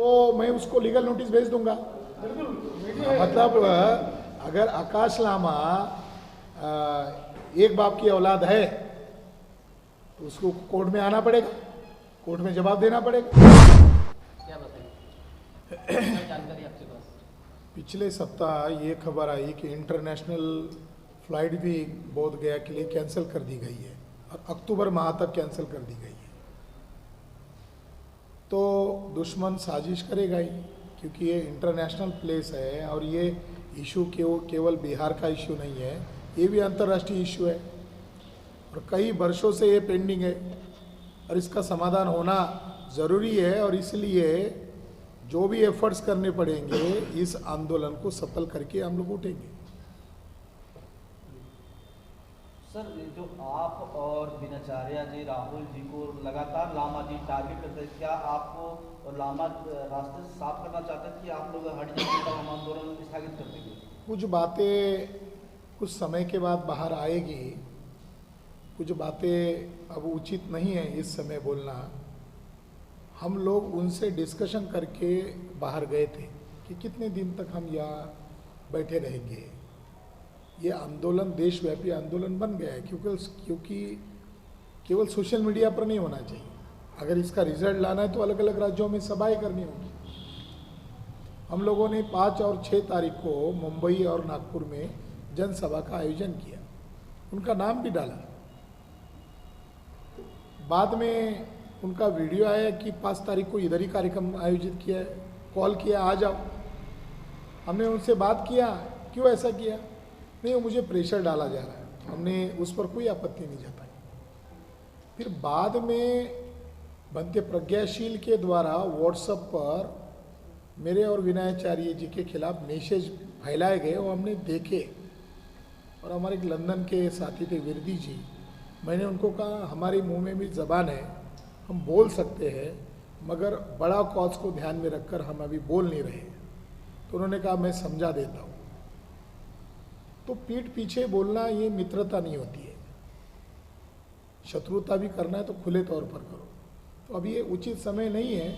तो मैं उसको लीगल नोटिस भेज दूंगा। मतलब अगर आकाश लामा एक बाप की औलाद है तो उसको कोर्ट में आना पड़ेगा, कोर्ट में जवाब देना पड़ेगा। क्या बताइए जानकारी आपके पास? पिछले सप्ताह ये खबर आई कि इंटरनेशनल फ्लाइट भी बोध गया के लिए कैंसिल कर दी गई है और अक्टूबर माह तक कैंसिल कर दी गई है। तो दुश्मन साजिश करेगा ही, क्योंकि ये इंटरनेशनल प्लेस है और ये इशू केवल बिहार का इशू नहीं है, ये भी अंतर्राष्ट्रीय इशू है और कई वर्षों से ये पेंडिंग है और इसका समाधान होना ज़रूरी है। और इसलिए जो भी एफर्ट्स करने पड़ेंगे इस आंदोलन को सफल करके हम लोग उठेंगे। सर, जो आप और दिनचर्या जी राहुल जी को लगातार लामा जी टारगेट करते हैं, क्या आपको और लामा रास्ते से साफ करना चाहते हैं कि आप लोग हट जाएंगे तब हम आंदोलन स्थगित कर देंगे? कुछ बातें कुछ समय के बाद बाहर आएगी, कुछ बातें अब उचित नहीं है इस समय बोलना। हम लोग उनसे डिस्कशन करके बाहर गए थे कि कितने दिन तक हम यहाँ बैठे रहेंगे। ये आंदोलन देशव्यापी आंदोलन बन गया है, क्योंकि केवल सोशल मीडिया पर नहीं होना चाहिए। अगर इसका रिजल्ट लाना है तो अलग अलग राज्यों में सभाएं करनी होगी। हम लोगों ने 5 और 6 तारीख को मुंबई और नागपुर में जनसभा का आयोजन किया, उनका नाम भी डाला। बाद में उनका वीडियो आया कि 5 तारीख को इधर ही कार्यक्रम आयोजित किया है, कॉल किया आ जाओ। हमने उनसे बात किया, क्यों ऐसा किया? नहीं, वो मुझे प्रेशर डाला जा रहा है। हमने उस पर कोई आपत्ति नहीं जताई। फिर बाद में बनते प्रज्ञाशील के द्वारा व्हाट्सएप पर मेरे और विनयाचार्य जी के खिलाफ मैसेज फैलाए गए, वो हमने देखे। और हमारे एक लंदन के साथी थे विरदी जी, मैंने उनको कहा हमारे मुंह में भी ज़बान है, हम बोल सकते हैं, मगर बड़ा कॉज को ध्यान में रखकर हम अभी बोल नहीं रहे। तो उन्होंने कहा मैं समझा देता हूँ। तो पीठ पीछे बोलना ये मित्रता नहीं होती है। शत्रुता भी करना है तो खुले तौर पर करो। तो अभी ये उचित समय नहीं है,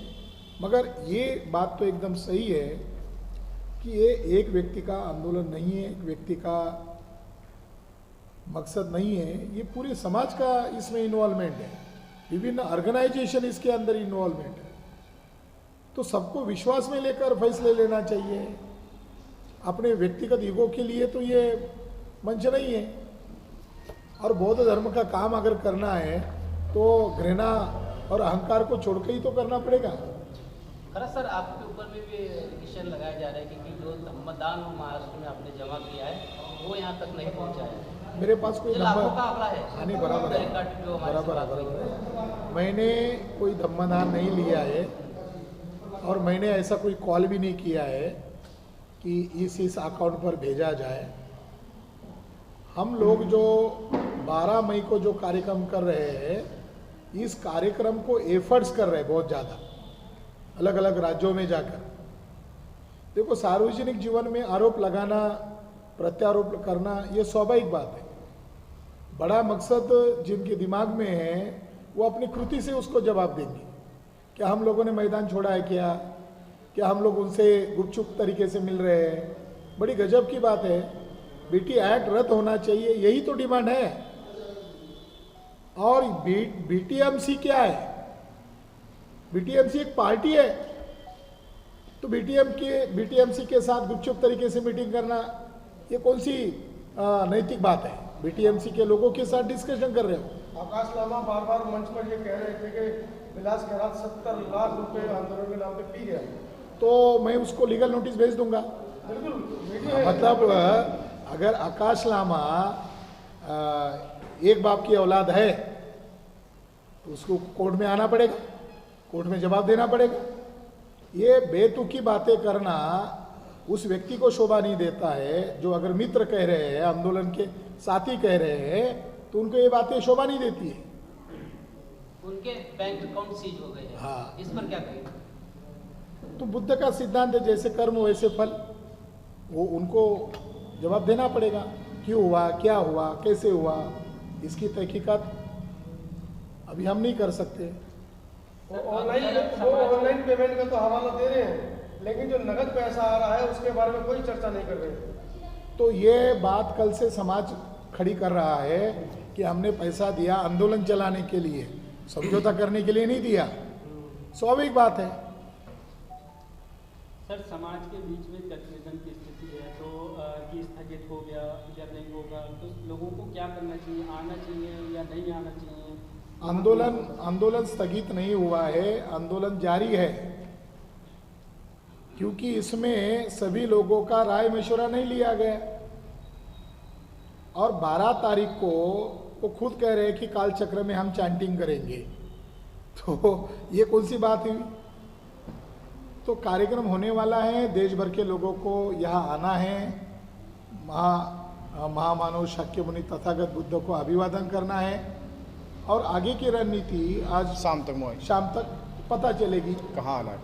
मगर ये बात तो एकदम सही है कि ये एक व्यक्ति का आंदोलन नहीं है, एक व्यक्ति का मकसद नहीं है, ये पूरे समाज का इसमें इन्वॉल्वमेंट है, विभिन्न ऑर्गेनाइजेशन इसके अंदर इन्वॉल्वमेंट है। तो सबको विश्वास में लेकर फैसले लेना चाहिए। अपने व्यक्तिगत ईगो के लिए तो ये मंच नहीं है। और बौद्ध धर्म का काम अगर करना है तो घृणा और अहंकार को छोड़कर ही तो करना पड़ेगा। खरा सर, आपके ऊपर भी एलिगेशन लगाया जा रहा है कि जो धम्मदान महाराष्ट्र में आपने जमा किया है वो यहाँ तक नहीं पहुँचा है। मेरे पास कोई लाखों का आंकड़ा है। नहीं, बराबर है। मैंने कोई धम्मदान नहीं लिया है और मैंने ऐसा कोई कॉल भी नहीं किया है कि इस अकाउंट पर भेजा जाए। हम लोग जो 12 मई को जो कार्यक्रम कर रहे हैं, इस कार्यक्रम को एफर्ट्स कर रहे हैं बहुत ज़्यादा, अलग अलग राज्यों में जाकर। देखो, सार्वजनिक जीवन में आरोप लगाना, प्रत्यारोप करना, ये स्वाभाविक बात है। बड़ा मकसद जिनके दिमाग में है वो अपनी कृति से उसको जवाब देंगे। क्या हम लोगों ने मैदान छोड़ा है? क्या हम लोग उनसे गुपचुप तरीके से मिल रहे हैं? बड़ी गजब की बात है। बीटी एक्ट रद्द होना चाहिए, यही तो डिमांड है। और बीटीएमसी क्या है? बीटीएमसी एक पार्टी है, तो बीटीएमसी के साथ गुपचुप तरीके से मीटिंग करना ये कौन सी नैतिक बात है? बीटीएमसी के लोगों के साथ डिस्कशन कर रहे हो। आकाश लामा बार बार मंच पर ये कह रहे थे कि विलास खैरात 70 लाख रुपए आंदोलन के नाम पे पी गया, तो मैं उसको लीगल नोटिस भेज दूंगा। मतलब अगर आकाश लामा एक बाप की औलाद है तो उसको कोर्ट में आना पड़ेगा, कोर्ट में जवाब देना पड़ेगा। ये बेतुकी बातें करना उस व्यक्ति को शोभा नहीं देता है। जो अगर मित्र कह रहे हैं, आंदोलन के साथी कह रहे हैं, तो उनको ये बातें शोभा नहीं देती है। उनके बैंक अकाउंट सीज हो गए हैं। हाँ, इस पर क्या कहेंगे? तो बुद्ध का सिद्धांत है, जैसे कर्म वैसे फल। वो उनको जवाब देना पड़ेगा, क्यों हुआ, क्या हुआ, कैसे हुआ, इसकी तहकीकात अभी हम नहीं कर सकते। ऑनलाइन पेमेंट का तो हवाला दे रहे हैं, लेकिन जो नगद पैसा आ रहा है उसके बारे में कोई चर्चा नहीं कर रहे। तो ये बात कल से समाज खड़ी कर रहा है कि हमने पैसा दिया आंदोलन चलाने के लिए, समझौता करने के लिए नहीं दिया। स्वाभाविक बात है। सर, समाज के बीच में गठबंधन की स्थिति है, तो कि स्थगित हो गया या नहीं होगा, तो लोगों को क्या करना चाहिए, आना चाहिए या नहीं आना चाहिए? आंदोलन स्थगित नहीं हुआ है, आंदोलन जारी है, क्योंकि इसमें सभी लोगों का राय मशवरा नहीं लिया गया। और 12 तारीख को वो खुद कह रहे हैं कि कालचक्र में हम चैंटिंग करेंगे, तो ये कौन सी बात हुई? तो कार्यक्रम होने वाला है, देश भर के लोगों को यहाँ आना है, महामानव शाक्यमुनि तथागत बुद्ध को अभिवादन करना है, और आगे की रणनीति आज शाम तक पता चलेगी। कहाँ आना है?